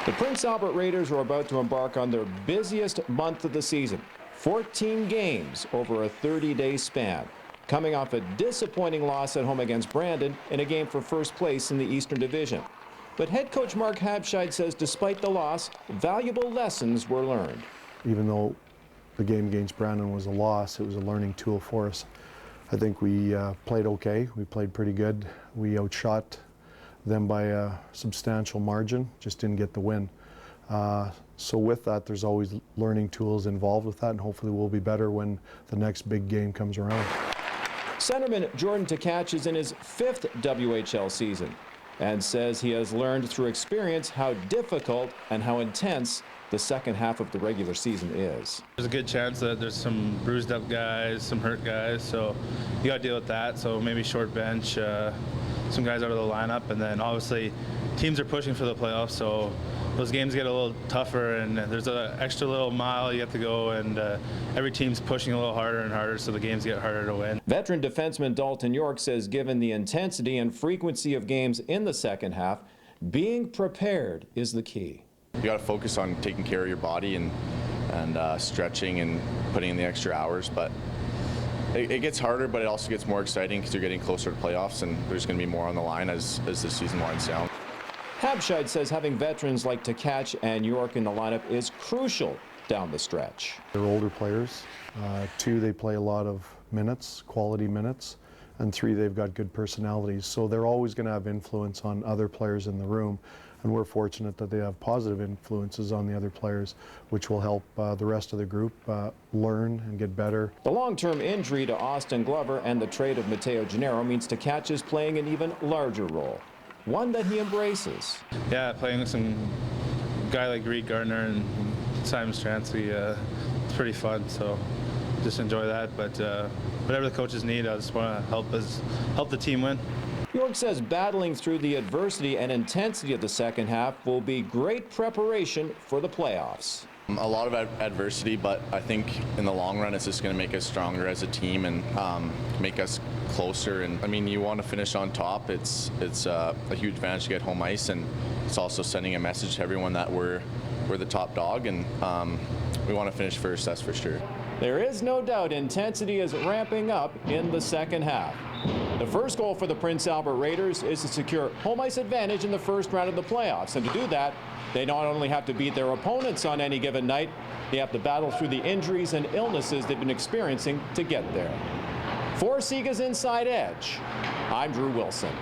The Prince Albert Raiders are about to embark on their busiest month of the season. 14 games over a 30-day span, coming off a disappointing loss at home against Brandon in a game for first place in the Eastern Division. But head coach Marc Habscheid says despite the loss, valuable lessons were learned. Even though the game against Brandon was a loss, it was a learning tool for us. I think we played okay. We played pretty good. We outshot them by a substantial margin, just didn't get the win. So with that, there's always learning tools involved with that, and hopefully we'll be better when the next big game comes around. Centerman Jordan Tkatch is in his 5th WHL season and says he has learned through experience how difficult and how intense the second half of the regular season is. There's a good chance that there's some bruised up guys, some hurt guys, so you got to deal with that. So maybe short bench, some guys out of the lineup, and then obviously teams are pushing for the playoffs, so those games get a little tougher, and there's an extra little mile you have to go, and every team's pushing a little harder and harder, so the games get harder to win. Veteran defenseman Dalton Yorke says given the intensity and frequency of games in the second half, being prepared is the key. You got to focus on taking care of your body and stretching and putting in the extra hours, but it gets harder, but it also gets more exciting because you're getting closer to playoffs, and there's going to be more on the line as the season winds down. Habscheid says having veterans like Tkatch and Yorke in the lineup is crucial down the stretch. They're older players. 2, they play a lot of minutes, quality minutes, and 3, they've got good personalities. So they're always going to have influence on other players in the room, and we're fortunate that they have positive influences on the other players, which will help the rest of the group learn and get better. The long-term injury to Austin Glover and the trade of Mateo Gennaro means Tkatch is playing an even larger role, one that he embraces. Yeah, playing with some guy like Reed Gardner and Simon Stransky, it's pretty fun, so just enjoy that. But whatever the coaches need, I just want to help the team win. Yorke says battling through the adversity and intensity of the second half will be great preparation for the playoffs. A lot of adversity, but I think in the long run it's just going to make us stronger as a team and make us closer. And I mean, you want to finish on top. It's a huge advantage to get home ice, and it's also sending a message to everyone that we're the top dog, and we want to finish first, that's for sure. There is no doubt intensity is ramping up in the second half. The first goal for the Prince Albert Raiders is to secure home ice advantage in the first round of the playoffs. And to do that, they not only have to beat their opponents on any given night, they have to battle through the injuries and illnesses they've been experiencing to get there. For Sega's Inside Edge, I'm Drew Wilson.